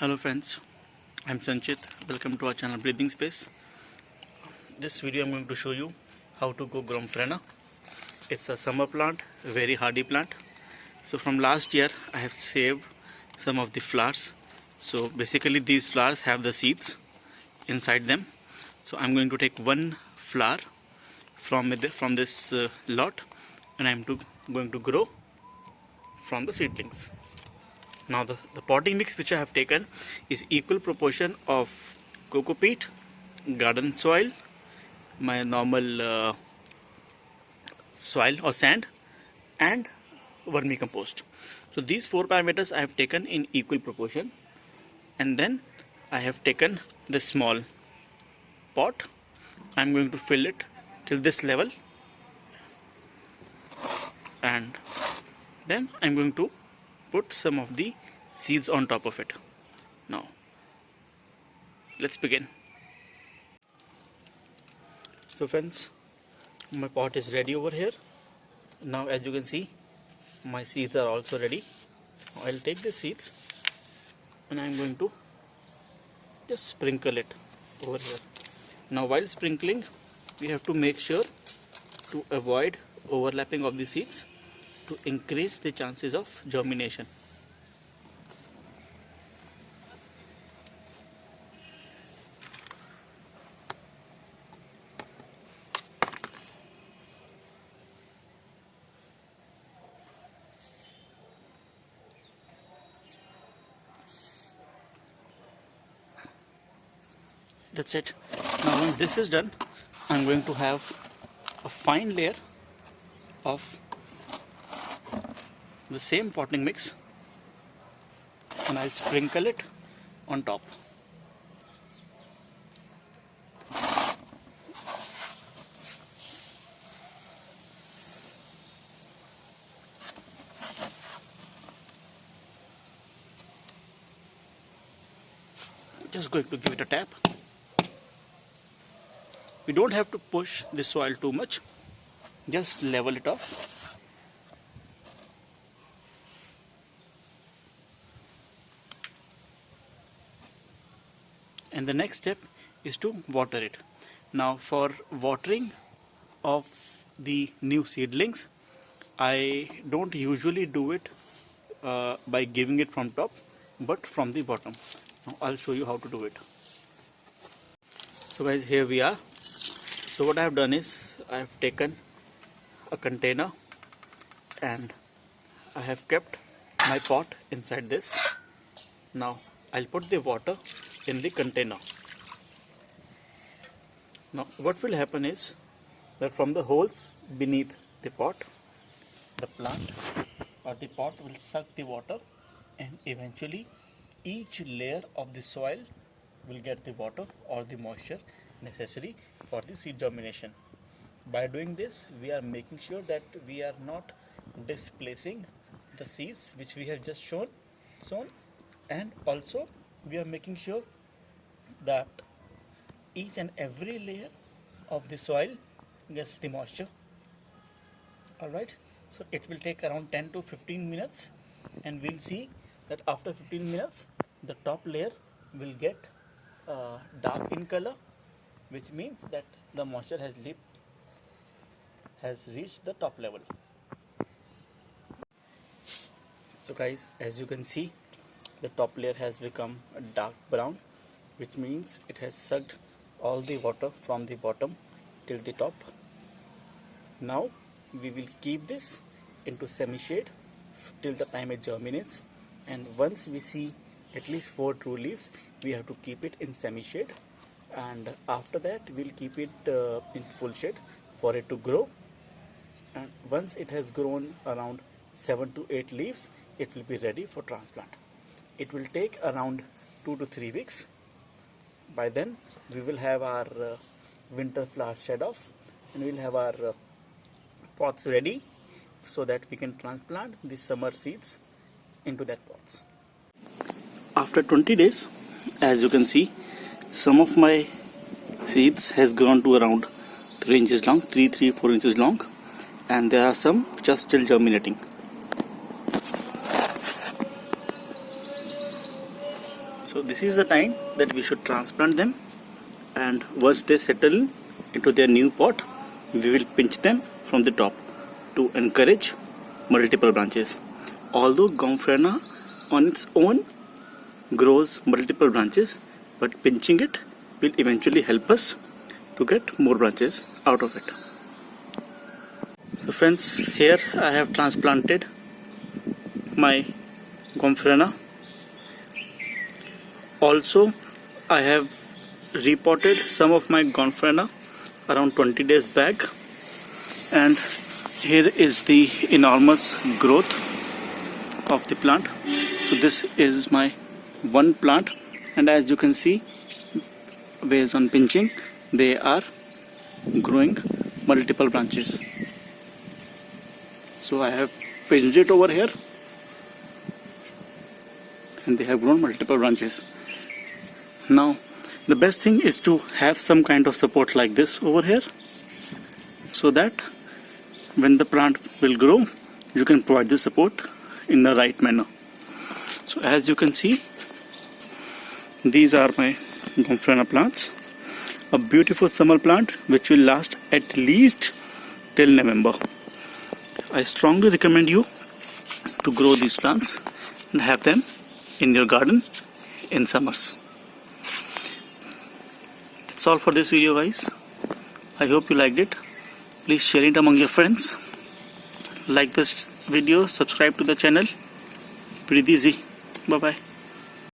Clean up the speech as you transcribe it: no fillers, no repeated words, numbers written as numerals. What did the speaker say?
Hello friends, I'm Sanchit. Welcome to our channel Breathing Space. This video I'm going to show you how to grow Gomphrena. It's a summer plant, a very hardy plant. So from last year I have saved some of the flowers. So basically these flowers have the seeds inside them. So I'm going to take one flower from this lot, and I'm going to grow from the seedlings. Now the potting mix which I have taken is equal proportion of coco peat, garden soil, my normal soil or sand, and vermicompost. So these four parameters I have taken in equal proportion, and then I have taken this small pot. I'm going to fill it till this level, and then I'm going to put some of the seeds on top of it. Now let's begin. So friends, my pot is ready over here. Now as you can see, my seeds are also ready. I'll take the seeds and I'm going to just sprinkle it over here. Now while sprinkling, we have to make sure to avoid overlapping of the seeds to increase the chances of germination. That's it. Now once this is done, I'm going to have a fine layer of the same potting mix, and I'll sprinkle it on top. Just going to give it a tap. We don't have to push the soil too much, just level it off. And the next step is to water it. Now for watering of the new seedlings, I don't usually do it by giving it from top, but from the bottom. Now I'll show you how to do it. So guys, here we are. So what I have done is I have taken a container and I have kept my pot inside this. Now I'll put the water in the container. Now what will happen is that from the holes beneath the pot, the plant or the pot will suck the water, and eventually each layer of the soil will get the water or the moisture necessary for the seed germination. By doing this, we are making sure that we are not displacing the seeds which we have just sown, and also we are making sure that each and every layer of the soil gets the moisture. Alright, so it will take around 10 to 15 minutes, and we'll see that after 15 minutes the top layer will get dark in color, which means that the moisture has reached the top level. So guys, as you can see, the top layer has become a dark brown, which means it has sucked all the water from the bottom till the top. Now we will keep this into semi-shade till the time it germinates, and once we see at least 4 true leaves, we have to keep it in semi-shade, and after that we'll keep it in full shade for it to grow. And once it has grown around 7 to 8 leaves, it will be ready for transplant. It will take around 2 to 3 weeks. By then we will have our winter flowers shed off, and we'll have our pots ready so that we can transplant the summer seeds into that pots. After 20 days, as you can see, some of my seeds has grown to around 3 inches long, 4 inches long, and there are some which are still germinating. So this is the time that we should transplant them, and once they settle into their new pot, we will pinch them from the top to encourage multiple branches. Although Gomphrena on its own grows multiple branches, but pinching it will eventually help us to get more branches out of it. So friends, here I have transplanted my Gomphrena. Also, I have repotted some of my Gomphrena around 20 days back, and here is the enormous growth of the plant. So this is my one plant, and as you can see, based on pinching, they are growing multiple branches. So I have pinched it over here, and they have grown multiple branches. Now the best thing is to have some kind of support like this over here, so that when the plant will grow, you can provide the support in the right manner. So as you can see, these are my Gomphrena plants, a beautiful summer plant which will last at least till November. I strongly recommend you to grow these plants and have them in your garden in summers. That's all for this video, guys. I hope you liked it. Please share it among your friends. Like this video, subscribe to the channel. Breathe easy. Bye bye.